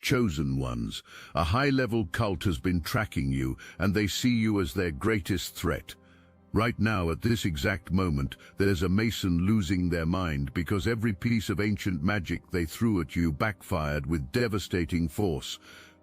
chosen ones. A high-level cult has been tracking you, and they see you as their greatest threat. Right now, at this exact moment, there's a Mason losing their mind because every piece of ancient magic they threw at you backfired with devastating force.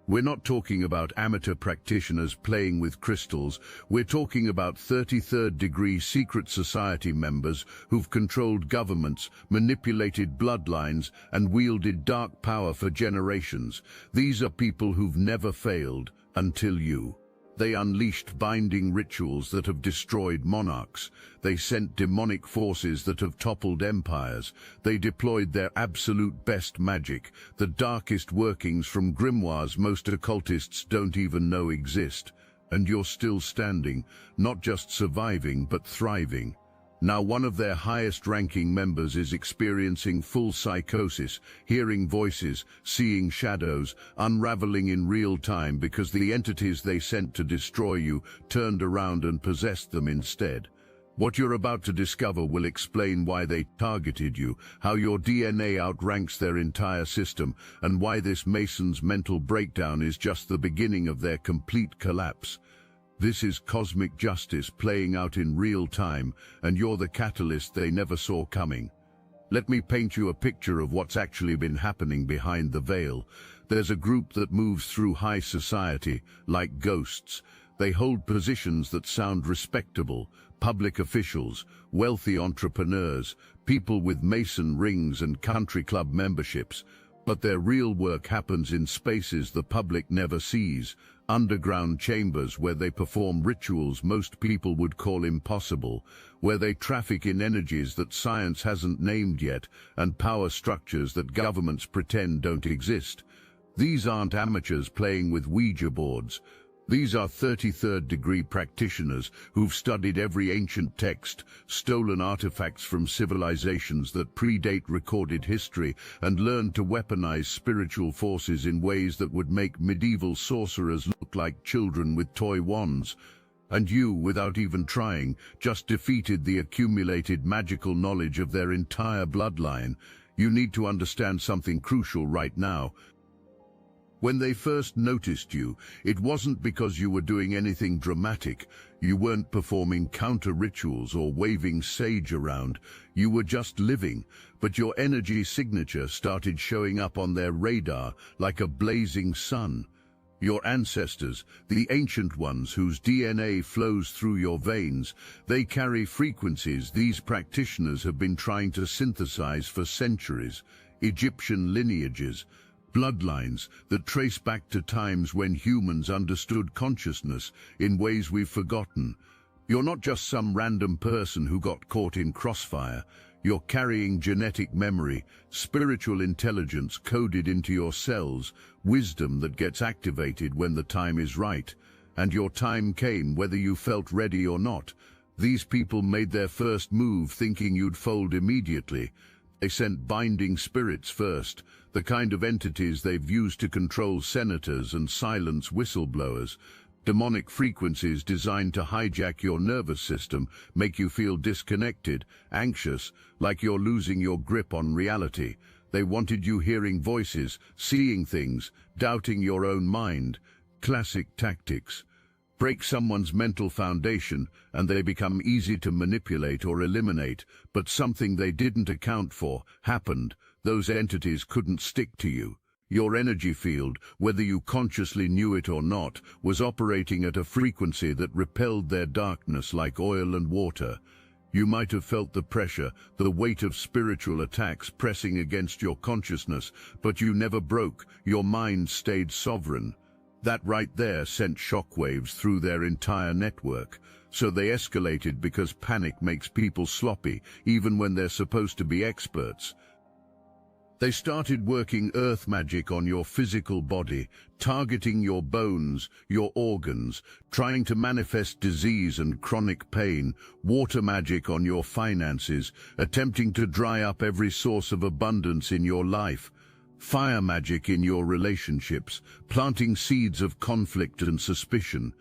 We're not talking about amateur practitioners playing with crystals. We're talking about 33rd degree secret society members who've controlled governments, manipulated bloodlines, and wielded dark power for generations. These are people who've never failed until you. They unleashed binding rituals that have destroyed monarchs. They sent demonic forces that have toppled empires. They deployed their absolute best magic, the darkest workings from grimoires most occultists don't even know exist. And you're still standing, not just surviving, but thriving. Now one of their highest-ranking members is experiencing full psychosis, hearing voices, seeing shadows, unraveling in real time because the entities they sent to destroy you turned around and possessed them instead. What you're about to discover will explain why they targeted you, how your DNA outranks their entire system, and why this Mason's mental breakdown is just the beginning of their complete collapse. This is cosmic justice playing out in real time, and you're the catalyst they never saw coming. Let me paint you a picture of what's actually been happening behind the veil. There's a group that moves through high society, like ghosts. They hold positions that sound respectable: public officials, wealthy entrepreneurs, people with Mason rings and country club memberships. But their real work happens in spaces the public never sees, underground chambers where they perform rituals most people would call impossible, where they traffic in energies that science hasn't named yet, and power structures that governments pretend don't exist. These aren't amateurs playing with Ouija boards. These are 33rd degree practitioners who've studied every ancient text, stolen artifacts from civilizations that predate recorded history, and learned to weaponize spiritual forces in ways that would make medieval sorcerers look like children with toy wands. And you, without even trying, just defeated the accumulated magical knowledge of their entire bloodline. You need to understand something crucial right now. When they first noticed you, it wasn't because you were doing anything dramatic. You weren't performing counter-rituals or waving sage around. You were just living, but your energy signature started showing up on their radar like a blazing sun. Your ancestors, the ancient ones whose DNA flows through your veins, they carry frequencies these practitioners have been trying to synthesize for centuries. Egyptian lineages, bloodlines that trace back to times when humans understood consciousness in ways we've forgotten. You're not just some random person who got caught in crossfire. You're carrying genetic memory, spiritual intelligence coded into your cells, wisdom that gets activated when the time is right. And your time came whether you felt ready or not. These people made their first move thinking you'd fold immediately. They sent binding spirits first, the kind of entities they've used to control senators and silence whistleblowers. Demonic frequencies designed to hijack your nervous system, make you feel disconnected, anxious, like you're losing your grip on reality. They wanted you hearing voices, seeing things, doubting your own mind. Classic tactics. Break someone's mental foundation and they become easy to manipulate or eliminate, but something they didn't account for happened. Those entities couldn't stick to you. Your energy field, whether you consciously knew it or not, was operating at a frequency that repelled their darkness like oil and water. You might have felt the pressure, the weight of spiritual attacks pressing against your consciousness, but you never broke. Your mind stayed sovereign. That right there sent shockwaves through their entire network. So they escalated because panic makes people sloppy, even when they're supposed to be experts. They started working earth magic on your physical body, targeting your bones, your organs, trying to manifest disease and chronic pain, water magic on your finances, attempting to dry up every source of abundance in your life, fire magic in your relationships, planting seeds of conflict and suspicion.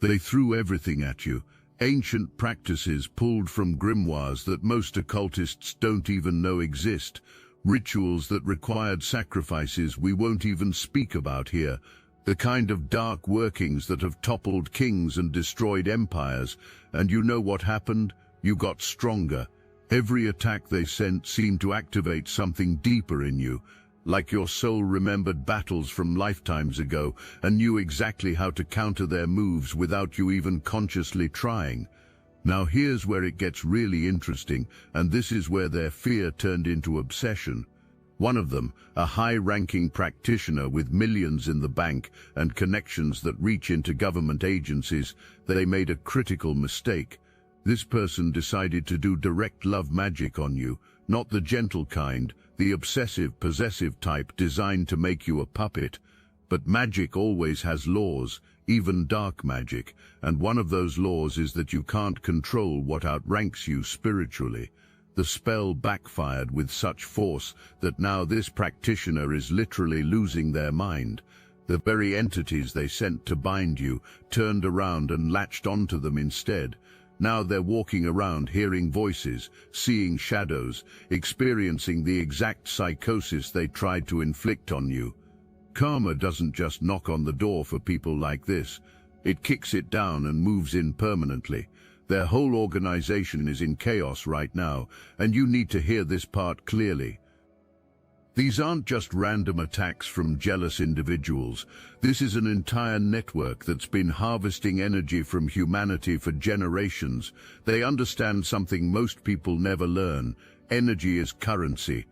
They threw everything at you, ancient practices pulled from grimoires that most occultists don't even know exist. Rituals that required sacrifices we won't even speak about here. The kind of dark workings that have toppled kings and destroyed empires. And you know what happened? You got stronger. Every attack they sent seemed to activate something deeper in you, like your soul remembered battles from lifetimes ago and knew exactly how to counter their moves without you even consciously trying. Now here's where it gets really interesting, and this is where their fear turned into obsession. One of them, a high-ranking practitioner with millions in the bank and connections that reach into government agencies, they made a critical mistake. This person decided to do direct love magic on you, not the gentle kind, the obsessive, possessive type designed to make you a puppet. But magic always has laws, even dark magic, and one of those laws is that you can't control what outranks you spiritually. The spell backfired with such force that now this practitioner is literally losing their mind. The very entities they sent to bind you turned around and latched onto them instead. Now they're walking around hearing voices, seeing shadows, experiencing the exact psychosis they tried to inflict on you. Karma doesn't just knock on the door for people like this. It kicks it down and moves in permanently. Their whole organization is in chaos right now, and you need to hear this part clearly. These aren't just random attacks from jealous individuals. This is an entire network that's been harvesting energy from humanity for generations. They understand something most people never learn. Energy is currency.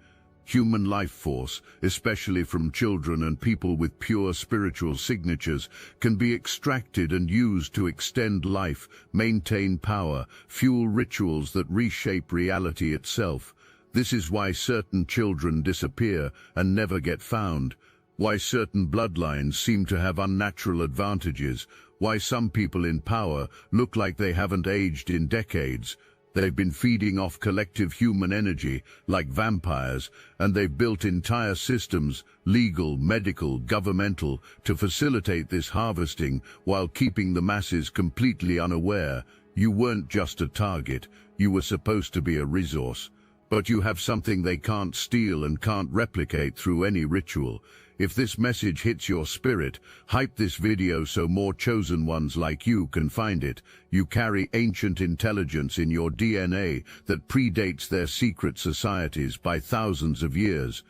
Human life force, especially from children and people with pure spiritual signatures, can be extracted and used to extend life, maintain power, fuel rituals that reshape reality itself. This is why certain children disappear and never get found, why certain bloodlines seem to have unnatural advantages, why some people in power look like they haven't aged in decades. They've been feeding off collective human energy like vampires, and they've built entire systems, legal, medical, governmental, to facilitate this harvesting while keeping the masses completely unaware. You weren't just a target, you were supposed to be a resource. But you have something they can't steal and can't replicate through any ritual. If this message hits your spirit, hype this video so more chosen ones like you can find it. You carry ancient intelligence in your DNA that predates their secret societies by thousands of years.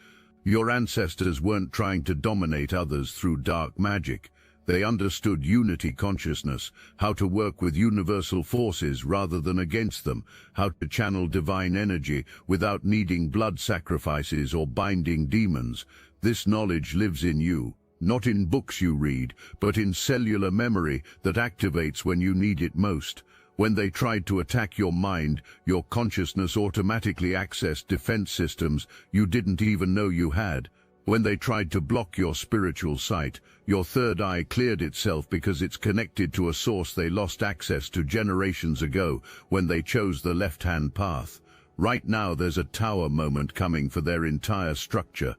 Your ancestors weren't trying to dominate others through dark magic. They understood unity consciousness, how to work with universal forces rather than against them, how to channel divine energy without needing blood sacrifices or binding demons. This knowledge lives in you, not in books you read, but in cellular memory that activates when you need it most. When they tried to attack your mind, your consciousness automatically accessed defense systems you didn't even know you had. When they tried to block your spiritual sight, your third eye cleared itself because it's connected to a source they lost access to generations ago when they chose the left-hand path. Right now there's a tower moment coming for their entire structure.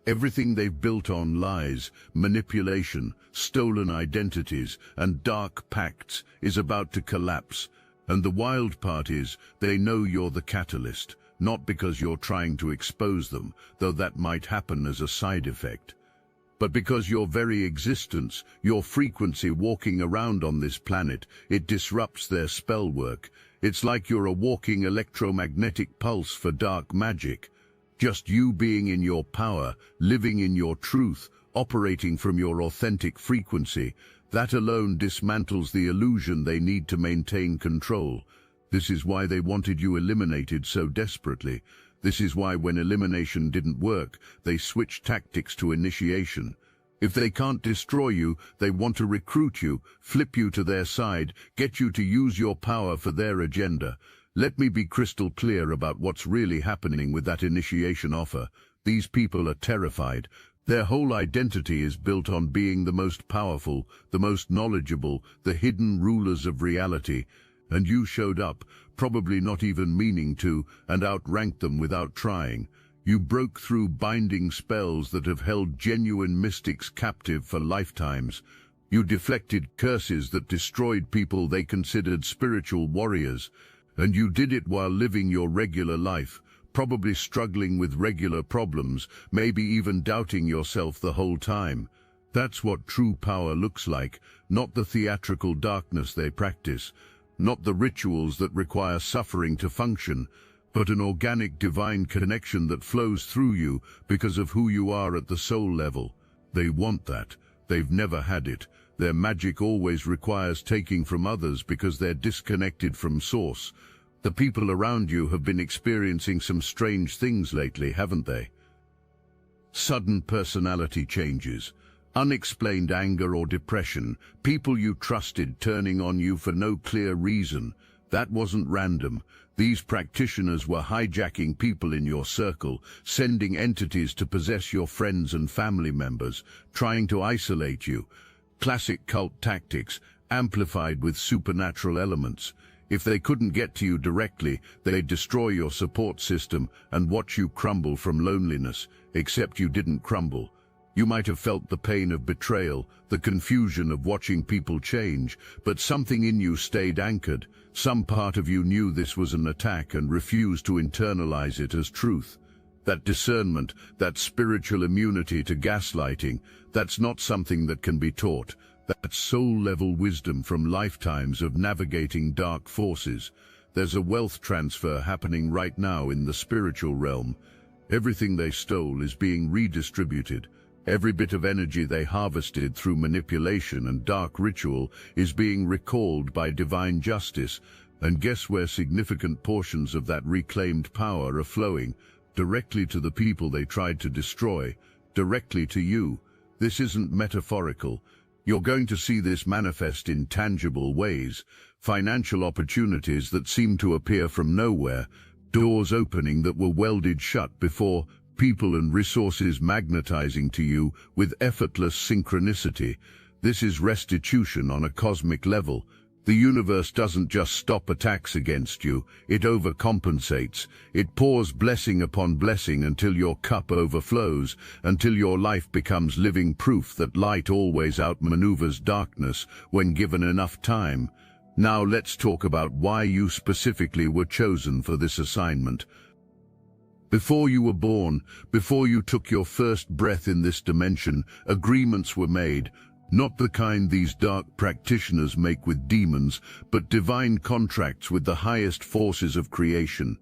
Everything they've built on lies, manipulation, stolen identities, and dark pacts is about to collapse. And the wild part is, they know you're the catalyst, not because you're trying to expose them, though that might happen as a side effect, but because your very existence, your frequency walking around on this planet, it disrupts their spell work. It's like you're a walking electromagnetic pulse for dark magic. Just you being in your power, living in your truth, operating from your authentic frequency, that alone dismantles the illusion they need to maintain control. This is why they wanted you eliminated so desperately. This is why when elimination didn't work, they switched tactics to initiation. If they can't destroy you, they want to recruit you, flip you to their side, get you to use your power for their agenda. Let me be crystal clear about what's really happening with that initiation offer. These people are terrified. Their whole identity is built on being the most powerful, the most knowledgeable, the hidden rulers of reality. And you showed up, probably not even meaning to, and outranked them without trying. You broke through binding spells that have held genuine mystics captive for lifetimes. You deflected curses that destroyed people they considered spiritual warriors. And you did it while living your regular life, probably struggling with regular problems, maybe even doubting yourself the whole time. That's what true power looks like, not the theatrical darkness they practice, not the rituals that require suffering to function, but an organic divine connection that flows through you because of who you are at the soul level. They want that. They've never had it. Their magic always requires taking from others because they're disconnected from source. The people around you have been experiencing some strange things lately, haven't they? Sudden personality changes, unexplained anger or depression, people you trusted turning on you for no clear reason. That wasn't random. These practitioners were hijacking people in your circle, sending entities to possess your friends and family members, trying to isolate you. Classic cult tactics, amplified with supernatural elements. If they couldn't get to you directly, they'd destroy your support system and watch you crumble from loneliness, except you didn't crumble. You might have felt the pain of betrayal, the confusion of watching people change, but something in you stayed anchored. Some part of you knew this was an attack and refused to internalize it as truth. That discernment, that spiritual immunity to gaslighting, that's not something that can be taught. That's soul-level wisdom from lifetimes of navigating dark forces. There's a wealth transfer happening right now in the spiritual realm. Everything they stole is being redistributed. Every bit of energy they harvested through manipulation and dark ritual is being recalled by divine justice. And guess where significant portions of that reclaimed power are flowing? Directly to the people they tried to destroy. Directly to you. This isn't metaphorical. You're going to see this manifest in tangible ways. Financial opportunities that seem to appear from nowhere. Doors opening that were welded shut before. People and resources magnetizing to you with effortless synchronicity. This is restitution on a cosmic level. The universe doesn't just stop attacks against you, it overcompensates. It pours blessing upon blessing until your cup overflows, until your life becomes living proof that light always outmaneuvers darkness when given enough time. Now let's talk about why you specifically were chosen for this assignment. Before you were born, before you took your first breath in this dimension, agreements were made, not the kind these dark practitioners make with demons, but divine contracts with the highest forces of creation.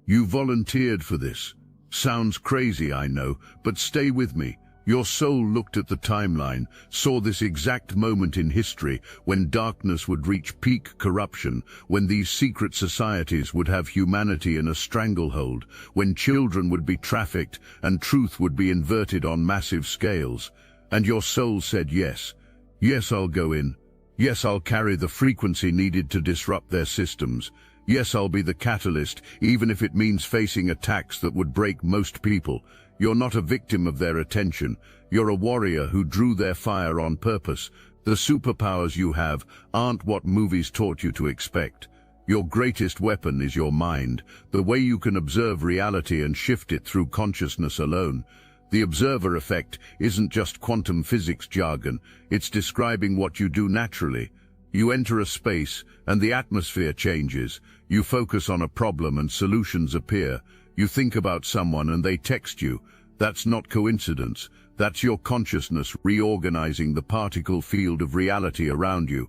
You volunteered for this. Sounds crazy, I know, but stay with me. Your soul looked at the timeline, saw this exact moment in history when darkness would reach peak corruption, when these secret societies would have humanity in a stranglehold, when children would be trafficked and truth would be inverted on massive scales. And your soul said yes. Yes, I'll go in. Yes, I'll carry the frequency needed to disrupt their systems. Yes, I'll be the catalyst, even if it means facing attacks that would break most people. You're not a victim of their attention. You're a warrior who drew their fire on purpose. The superpowers you have aren't what movies taught you to expect. Your greatest weapon is your mind, the way you can observe reality and shift it through consciousness alone. The observer effect isn't just quantum physics jargon, it's describing what you do naturally. You enter a space and the atmosphere changes. You focus on a problem and solutions appear. You think about someone and they text you. That's not coincidence. That's your consciousness reorganizing the particle field of reality around you.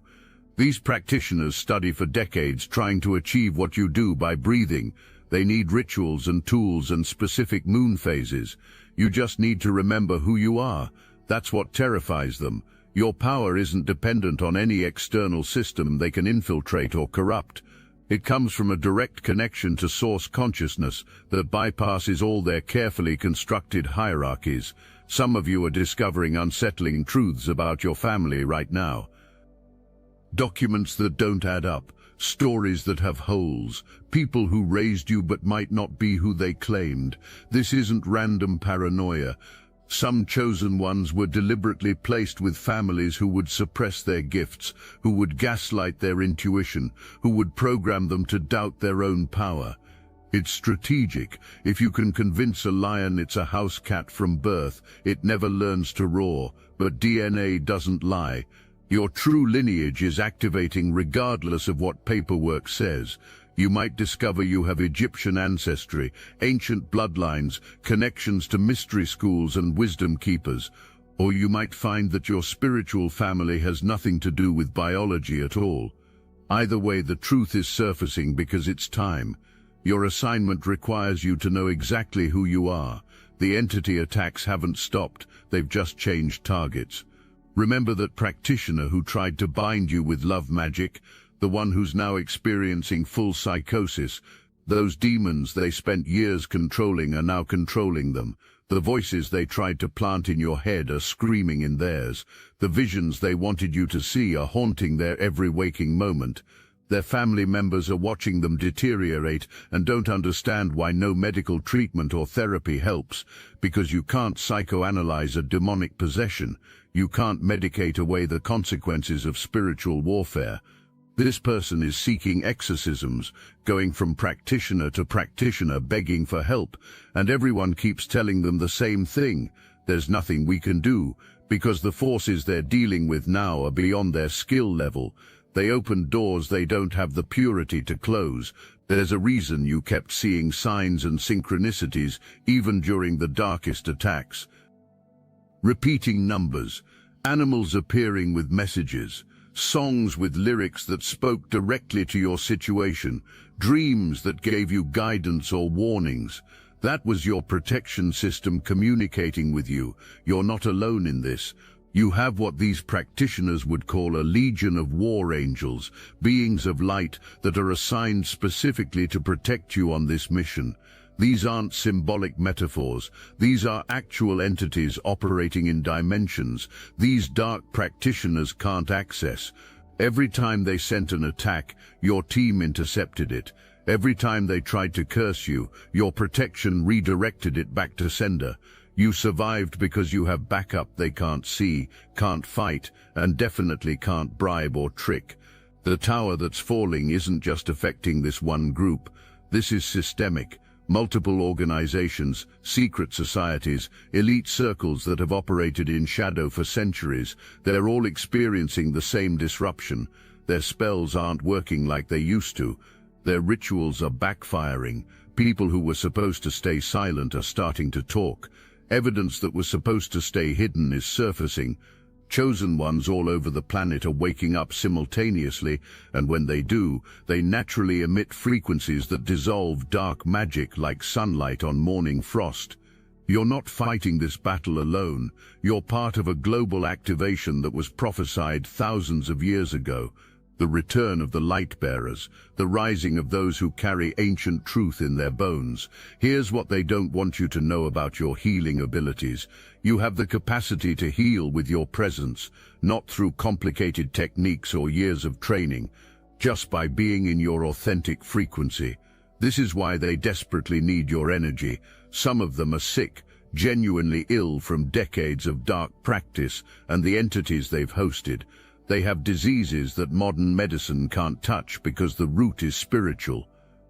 These practitioners study for decades trying to achieve what you do by breathing. They need rituals and tools and specific moon phases. You just need to remember who you are. That's what terrifies them. Your power isn't dependent on any external system they can infiltrate or corrupt. It comes from a direct connection to source consciousness that bypasses all their carefully constructed hierarchies. Some of you are discovering unsettling truths about your family right now. Documents that don't add up, stories that have holes, people who raised you but might not be who they claimed. This isn't random paranoia. Some chosen ones were deliberately placed with families who would suppress their gifts, who would gaslight their intuition, who would program them to doubt their own power. It's strategic. If you can convince a lion it's a house cat from birth, it never learns to roar, but DNA doesn't lie. Your true lineage is activating regardless of what paperwork says. You might discover you have Egyptian ancestry, ancient bloodlines, connections to mystery schools and wisdom keepers. Or you might find that your spiritual family has nothing to do with biology at all. Either way, the truth is surfacing because it's time. Your assignment requires you to know exactly who you are. The entity attacks haven't stopped, they've just changed targets. Remember that practitioner who tried to bind you with love magic, the one who's now experiencing full psychosis. Those demons they spent years controlling are now controlling them. The voices they tried to plant in your head are screaming in theirs. The visions they wanted you to see are haunting their every waking moment. Their family members are watching them deteriorate and don't understand why no medical treatment or therapy helps, because you can't psychoanalyze a demonic possession. You can't medicate away the consequences of spiritual warfare. This person is seeking exorcisms, going from practitioner to practitioner begging for help, and everyone keeps telling them the same thing. There's nothing we can do, because the forces they're dealing with now are beyond their skill level. They open doors they don't have the purity to close. There's a reason you kept seeing signs and synchronicities, even during the darkest attacks. Repeating numbers, animals appearing with messages, songs with lyrics that spoke directly to your situation, dreams that gave you guidance or warnings. That was your protection system communicating with you. You're not alone in this. You have what these practitioners would call a legion of war angels, beings of light that are assigned specifically to protect you on this mission. These aren't symbolic metaphors. These are actual entities operating in dimensions these dark practitioners can't access. Every time they sent an attack, your team intercepted it. Every time they tried to curse you, your protection redirected it back to sender. You survived because you have backup they can't see, can't fight, and definitely can't bribe or trick. The tower that's falling isn't just affecting this one group. This is systemic. Multiple organizations, secret societies, elite circles that have operated in shadow for centuries, they're all experiencing the same disruption. Their spells aren't working like they used to. Their rituals are backfiring. People who were supposed to stay silent are starting to talk. Evidence that was supposed to stay hidden is surfacing. Chosen ones all over the planet are waking up simultaneously, and when they do, they naturally emit frequencies that dissolve dark magic like sunlight on morning frost. You're not fighting this battle alone. You're part of a global activation that was prophesied thousands of years ago. The return of the light-bearers, the rising of those who carry ancient truth in their bones. Here's what they don't want you to know about your healing abilities. You have the capacity to heal with your presence, not through complicated techniques or years of training, just by being in your authentic frequency. This is why they desperately need your energy. Some of them are sick, genuinely ill from decades of dark practice and the entities they've hosted. They have diseases that modern medicine can't touch because the root is spiritual.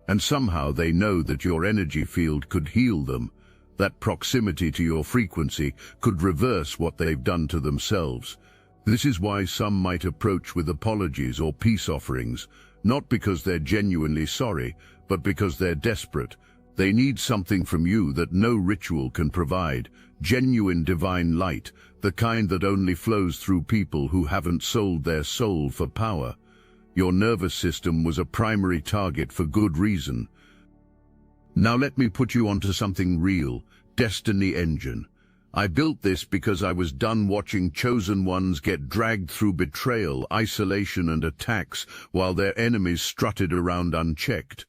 And somehow they know that your energy field could heal them. That proximity to your frequency could reverse what they've done to themselves. This is why some might approach with apologies or peace offerings, not because they're genuinely sorry, but because they're desperate. They need something from you that no ritual can provide, genuine divine light, the kind that only flows through people who haven't sold their soul for power. Your nervous system was a primary target for good reason. Now let me put you onto something real, Destiny Engine. I built this because I was done watching chosen ones get dragged through betrayal, isolation and attacks while their enemies strutted around unchecked.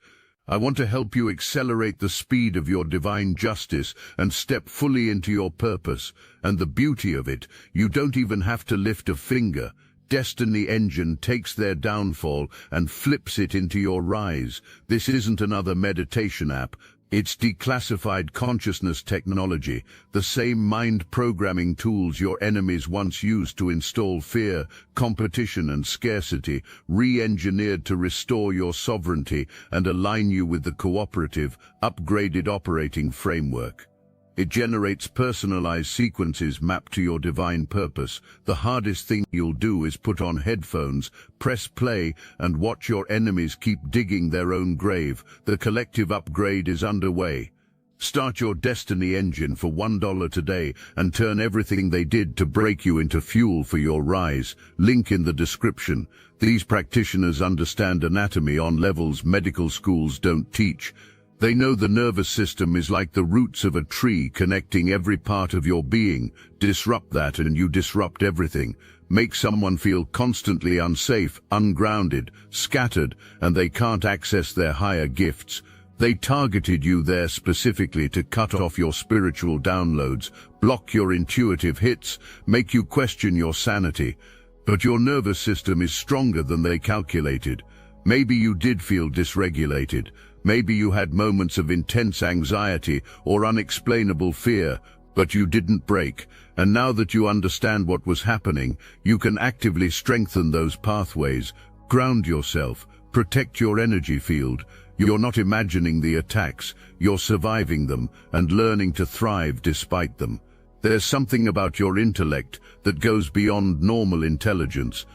I want to help you accelerate the speed of your divine justice and step fully into your purpose. And the beauty of it, you don't even have to lift a finger. Destiny Engine takes their downfall and flips it into your rise. This isn't another meditation app. It's declassified consciousness technology, the same mind programming tools your enemies once used to install fear, competition and scarcity, re-engineered to restore your sovereignty and align you with the cooperative, upgraded operating framework. It generates personalized sequences mapped to your divine purpose. The hardest thing you'll do is put on headphones, press play, and watch your enemies keep digging their own grave. The collective upgrade is underway. Start your destiny engine for $1 today and turn everything they did to break you into fuel for your rise. Link in the description. These practitioners understand anatomy on levels medical schools don't teach. They know the nervous system is like the roots of a tree connecting every part of your being. Disrupt that and you disrupt everything. Make someone feel constantly unsafe, ungrounded, scattered, and they can't access their higher gifts. They targeted you there specifically to cut off your spiritual downloads, block your intuitive hits, make you question your sanity. But your nervous system is stronger than they calculated. Maybe you did feel dysregulated. Maybe you had moments of intense anxiety or unexplainable fear, but you didn't break. And now that you understand what was happening, you can actively strengthen those pathways, ground yourself, protect your energy field. You're not imagining the attacks, you're surviving them and learning to thrive despite them. There's something about your intellect that goes beyond normal intelligence.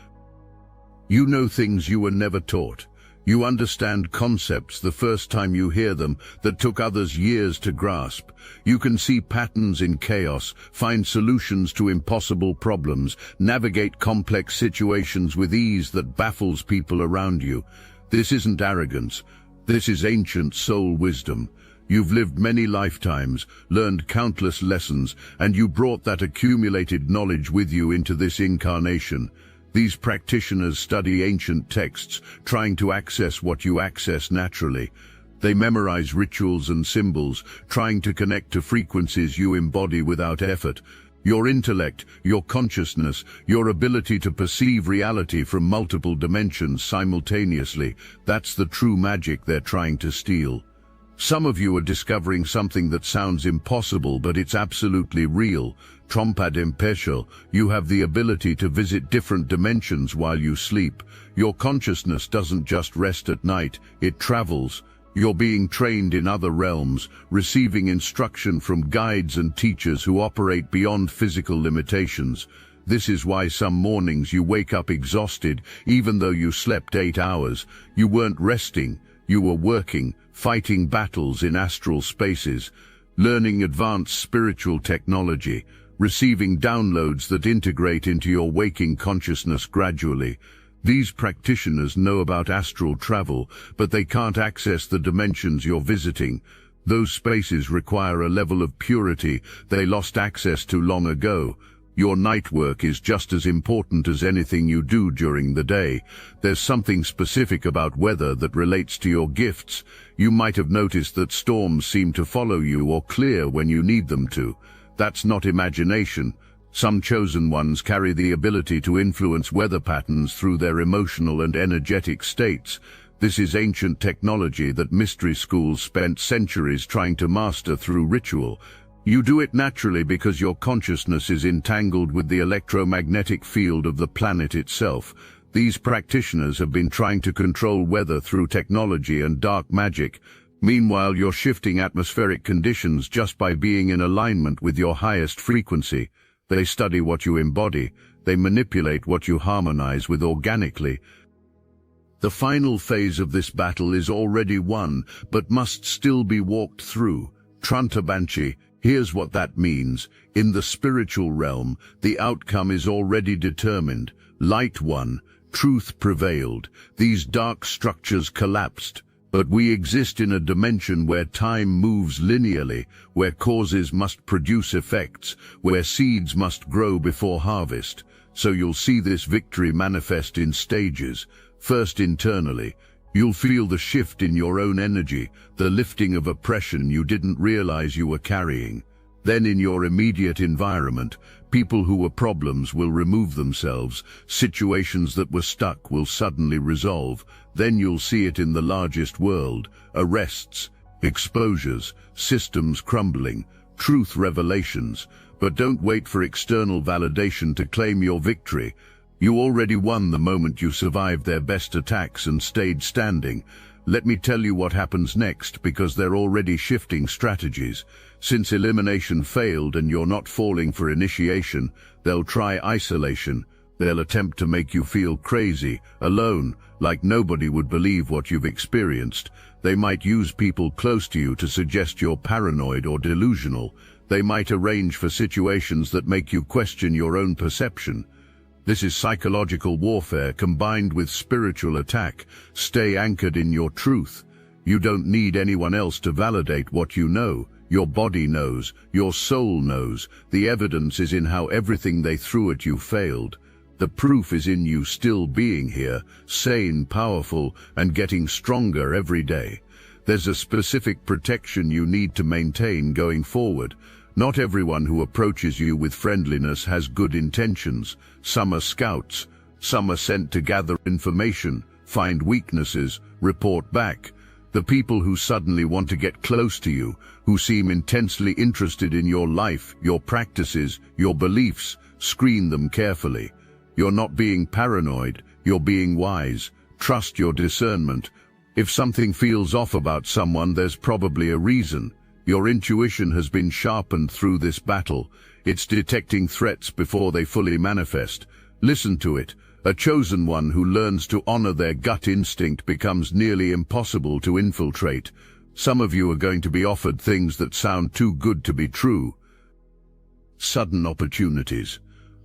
You know things you were never taught. You understand concepts the first time you hear them that took others years to grasp. You can see patterns in chaos, find solutions to impossible problems, navigate complex situations with ease that baffles people around you. This isn't arrogance. This is ancient soul wisdom. You've lived many lifetimes, learned countless lessons, and you brought that accumulated knowledge with you into this incarnation. These practitioners study ancient texts, trying to access what you access naturally. They memorize rituals and symbols, trying to connect to frequencies you embody without effort. Your intellect, your consciousness, your ability to perceive reality from multiple dimensions simultaneously, that's the true magic they're trying to steal. Some of you are discovering something that sounds impossible, but it's absolutely real. Trompad Impeshal, you have the ability to visit different dimensions while you sleep. Your consciousness doesn't just rest at night, it travels. You're being trained in other realms, receiving instruction from guides and teachers who operate beyond physical limitations. This is why some mornings you wake up exhausted, even though you slept 8 hours. You weren't resting, you were working, fighting battles in astral spaces, learning advanced spiritual technology, receiving downloads that integrate into your waking consciousness gradually. These practitioners know about astral travel, but they can't access the dimensions you're visiting. Those spaces require a level of purity they lost access to long ago. Your night work is just as important as anything you do during the day. There's something specific about weather that relates to your gifts. You might have noticed that storms seem to follow you or clear when you need them to. That's not imagination. Some chosen ones carry the ability to influence weather patterns through their emotional and energetic states. This is ancient technology that mystery schools spent centuries trying to master through ritual. You do it naturally because your consciousness is entangled with the electromagnetic field of the planet itself. These practitioners have been trying to control weather through technology and dark magic. Meanwhile, you're shifting atmospheric conditions just by being in alignment with your highest frequency. They study what you embody. They manipulate what you harmonize with organically. The final phase of this battle is already won, but must still be walked through. Trantabanchi. Here's what that means. In the spiritual realm, the outcome is already determined. Light won. Truth prevailed. These dark structures collapsed. But we exist in a dimension where time moves linearly, where causes must produce effects, where seeds must grow before harvest. So you'll see this victory manifest in stages. First internally, you'll feel the shift in your own energy, the lifting of oppression you didn't realize you were carrying. Then in your immediate environment, people who were problems will remove themselves, situations that were stuck will suddenly resolve. Then you'll see it in the largest world, arrests, exposures, systems crumbling, truth revelations. But don't wait for external validation to claim your victory. You already won the moment you survived their best attacks and stayed standing. Let me tell you what happens next, because they're already shifting strategies. Since elimination failed and you're not falling for initiation, they'll try isolation. They'll attempt to make you feel crazy, alone, like nobody would believe what you've experienced. They might use people close to you to suggest you're paranoid or delusional. They might arrange for situations that make you question your own perception. This is psychological warfare combined with spiritual attack. Stay anchored in your truth. You don't need anyone else to validate what you know. Your body knows, your soul knows. The evidence is in how everything they threw at you failed. The proof is in you still being here, sane, powerful, and getting stronger every day. There's a specific protection you need to maintain going forward. Not everyone who approaches you with friendliness has good intentions. Some are scouts. Some are sent to gather information, find weaknesses, report back. The people who suddenly want to get close to you, who seem intensely interested in your life, your practices, your beliefs, screen them carefully. You're not being paranoid, you're being wise. Trust your discernment. If something feels off about someone, there's probably a reason. Your intuition has been sharpened through this battle. It's detecting threats before they fully manifest. Listen to it. A chosen one who learns to honor their gut instinct becomes nearly impossible to infiltrate. Some of you are going to be offered things that sound too good to be true. Sudden opportunities,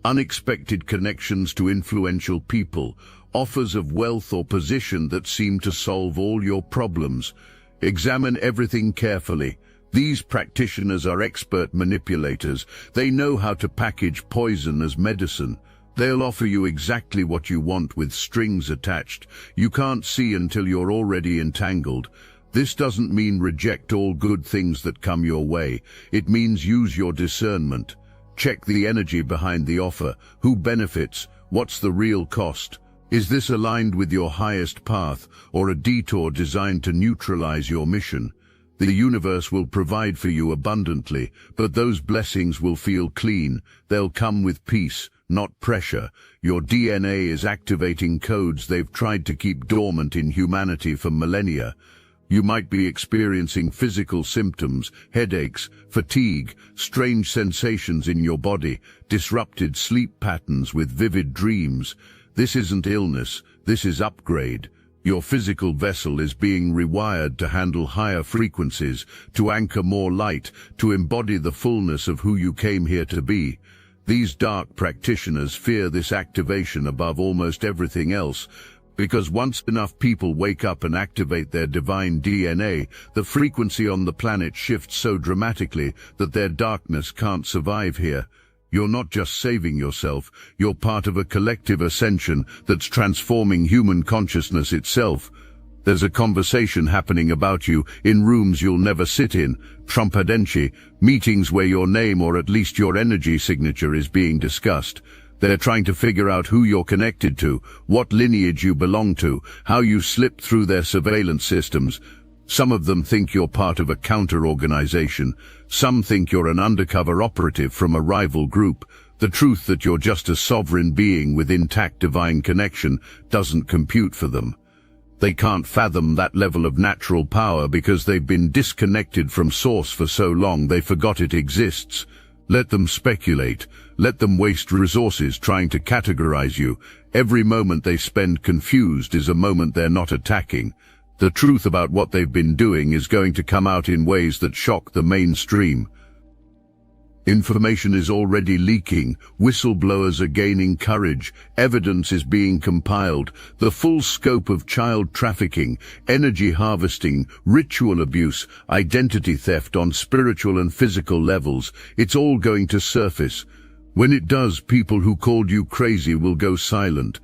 unexpected connections to influential people, offers of wealth or position that seem to solve all your problems. Examine everything carefully. These practitioners are expert manipulators. They know how to package poison as medicine. They'll offer you exactly what you want with strings attached. You can't see until you're already entangled. This doesn't mean reject all good things that come your way. It means use your discernment. Check the energy behind the offer. Who benefits? What's the real cost? Is this aligned with your highest path, or a detour designed to neutralize your mission? The universe will provide for you abundantly, but those blessings will feel clean. They'll come with peace, not pressure. Your DNA is activating codes they've tried to keep dormant in humanity for millennia. You might be experiencing physical symptoms, headaches, fatigue, strange sensations in your body, disrupted sleep patterns with vivid dreams. This isn't illness, this is upgrade. Your physical vessel is being rewired to handle higher frequencies, to anchor more light, to embody the fullness of who you came here to be. These dark practitioners fear this activation above almost everything else, because once enough people wake up and activate their divine DNA, the frequency on the planet shifts so dramatically that their darkness can't survive here. You're not just saving yourself, you're part of a collective ascension that's transforming human consciousness itself. There's a conversation happening about you in rooms you'll never sit in, Trumpedenci, meetings where your name or at least your energy signature is being discussed. They're trying to figure out who you're connected to, what lineage you belong to, how you slipped through their surveillance systems. Some of them think you're part of a counter-organization. Some think you're an undercover operative from a rival group. The truth that you're just a sovereign being with intact divine connection doesn't compute for them. They can't fathom that level of natural power because they've been disconnected from source for so long they forgot it exists. Let them speculate. Let them waste resources trying to categorize you. Every moment they spend confused is a moment they're not attacking. The truth about what they've been doing is going to come out in ways that shock the mainstream. Information is already leaking, whistleblowers are gaining courage, evidence is being compiled. The full scope of child trafficking, energy harvesting, ritual abuse, identity theft on spiritual and physical levels, it's all going to surface. When it does, people who called you crazy will go silent.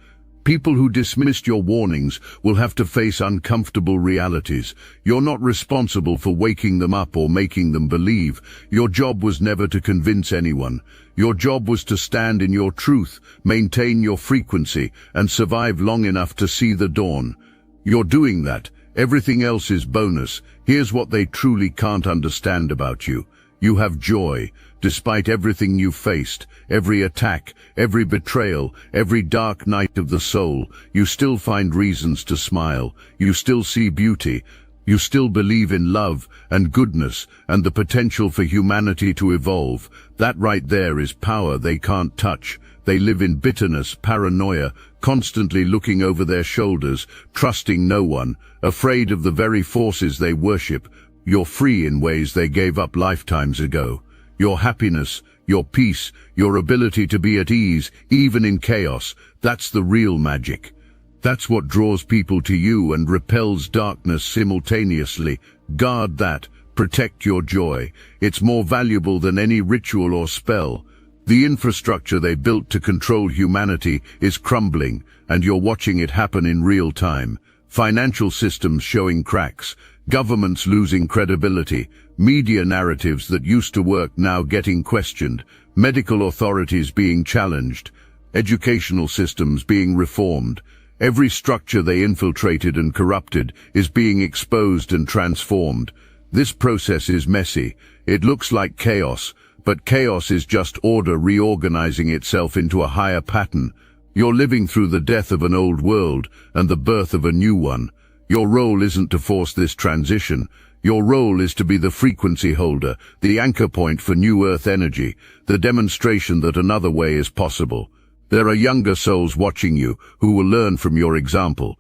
People who dismissed your warnings will have to face uncomfortable realities. You're not responsible for waking them up or making them believe. Your job was never to convince anyone. Your job was to stand in your truth, maintain your frequency, and survive long enough to see the dawn. You're doing that. Everything else is bonus. Here's what they truly can't understand about you. You have joy. Despite everything you've faced, every attack, every betrayal, every dark night of the soul, you still find reasons to smile. You still see beauty. You still believe in love and goodness and the potential for humanity to evolve. That right there is power they can't touch. They live in bitterness, paranoia, constantly looking over their shoulders, trusting no one, afraid of the very forces they worship. You're free in ways they gave up lifetimes ago. Your happiness, your peace, your ability to be at ease, even in chaos, that's the real magic. That's what draws people to you and repels darkness simultaneously. Guard that. Protect your joy. It's more valuable than any ritual or spell. The infrastructure they built to control humanity is crumbling, and you're watching it happen in real time. Financial systems showing cracks, governments losing credibility, media narratives that used to work now getting questioned, medical authorities being challenged, educational systems being reformed. Every structure they infiltrated and corrupted is being exposed and transformed. This process is messy. It looks like chaos, but chaos is just order reorganizing itself into a higher pattern. You're living through the death of an old world and the birth of a new one. Your role isn't to force this transition. Your role is to be the frequency holder, the anchor point for new Earth energy, the demonstration that another way is possible. There are younger souls watching you who will learn from your example.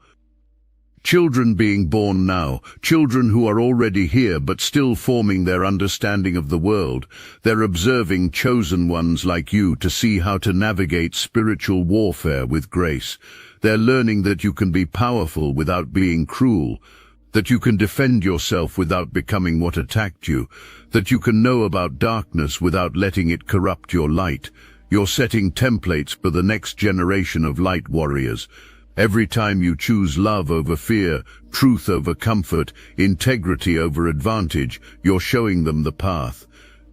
Children being born now, children who are already here but still forming their understanding of the world. They're observing chosen ones like you to see how to navigate spiritual warfare with grace. They're learning that you can be powerful without being cruel, that you can defend yourself without becoming what attacked you, that you can know about darkness without letting it corrupt your light. You're setting templates for the next generation of light warriors. Every time you choose love over fear, truth over comfort, integrity over advantage, you're showing them the path.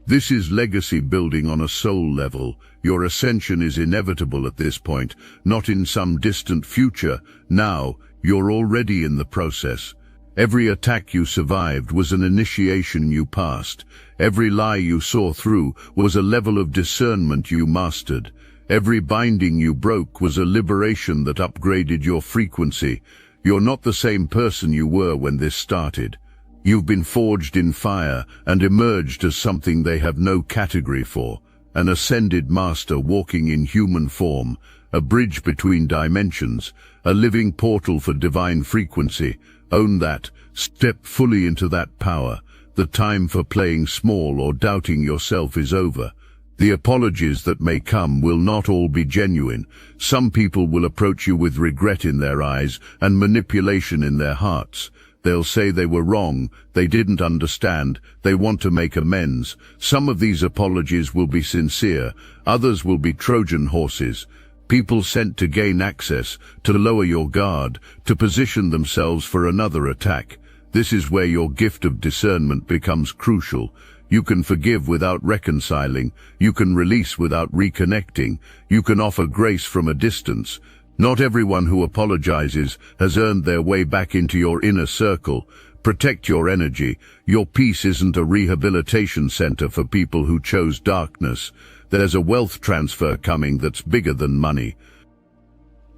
This is legacy building on a soul level. Your ascension is inevitable at this point, not in some distant future. Now, you're already in the process. Every attack you survived was an initiation you passed. Every lie you saw through was a level of discernment you mastered. Every binding you broke was a liberation that upgraded your frequency. You're not the same person you were when this started. You've been forged in fire and emerged as something they have no category for. An ascended master walking in human form, a bridge between dimensions, a living portal for divine frequency. Own that. Step fully into that power. The time for playing small or doubting yourself is over. The apologies that may come will not all be genuine. Some people will approach you with regret in their eyes and manipulation in their hearts. They'll say they were wrong, they didn't understand, they want to make amends. Some of these apologies will be sincere, others will be Trojan horses. People sent to gain access, to lower your guard, to position themselves for another attack. This is where your gift of discernment becomes crucial. You can forgive without reconciling. You can release without reconnecting. You can offer grace from a distance. Not everyone who apologizes has earned their way back into your inner circle. Protect your energy. Your peace isn't a rehabilitation center for people who chose darkness. There's a wealth transfer coming that's bigger than money.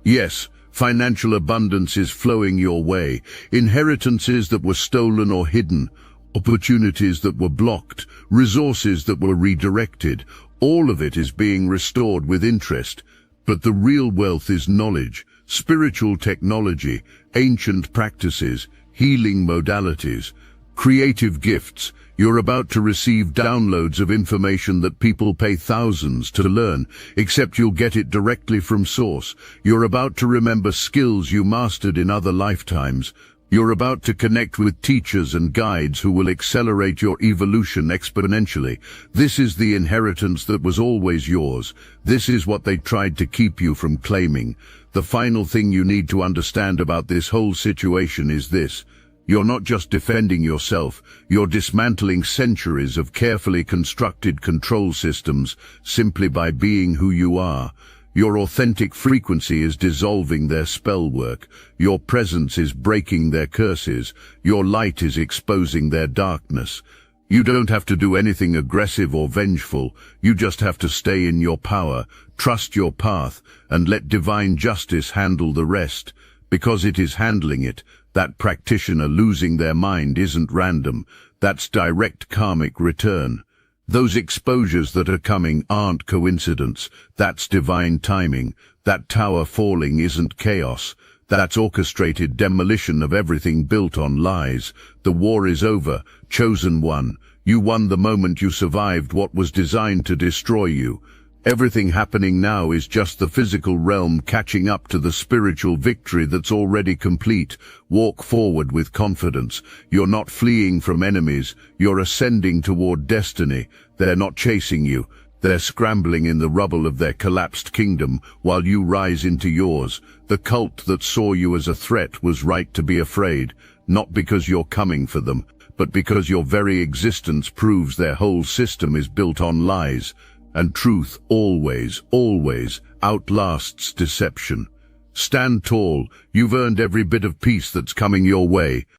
Yes, financial abundance is flowing your way. Inheritances that were stolen or hidden. Opportunities that were blocked, resources that were redirected, all of it is being restored with interest. But the real wealth is knowledge, spiritual technology, ancient practices, healing modalities, creative gifts. You're about to receive downloads of information that people pay thousands to learn, except you'll get it directly from source. You're about to remember skills you mastered in other lifetimes. You're about to connect with teachers and guides who will accelerate your evolution exponentially. This is the inheritance that was always yours. This is what they tried to keep you from claiming. The final thing you need to understand about this whole situation is this. You're not just defending yourself, you're dismantling centuries of carefully constructed control systems simply by being who you are. Your authentic frequency is dissolving their spell work. Your presence is breaking their curses. Your light is exposing their darkness. You don't have to do anything aggressive or vengeful. You just have to stay in your power, trust your path, and let divine justice handle the rest. Because it is handling it, That practitioner losing their mind isn't random. That's direct karmic return. Those exposures that are coming aren't coincidence. That's divine timing. That tower falling isn't chaos. That's orchestrated demolition of everything built on lies. The war is over. Chosen one. You won the moment you survived what was designed to destroy you. Everything happening now is just the physical realm catching up to the spiritual victory that's already complete. Walk forward with confidence. You're not fleeing from enemies. You're ascending toward destiny. They're not chasing you. They're scrambling in the rubble of their collapsed kingdom while you rise into yours. The cult that saw you as a threat was right to be afraid, not because you're coming for them, but because your very existence proves their whole system is built on lies. And truth always, always outlasts deception. Stand tall. You've earned every bit of peace that's coming your way.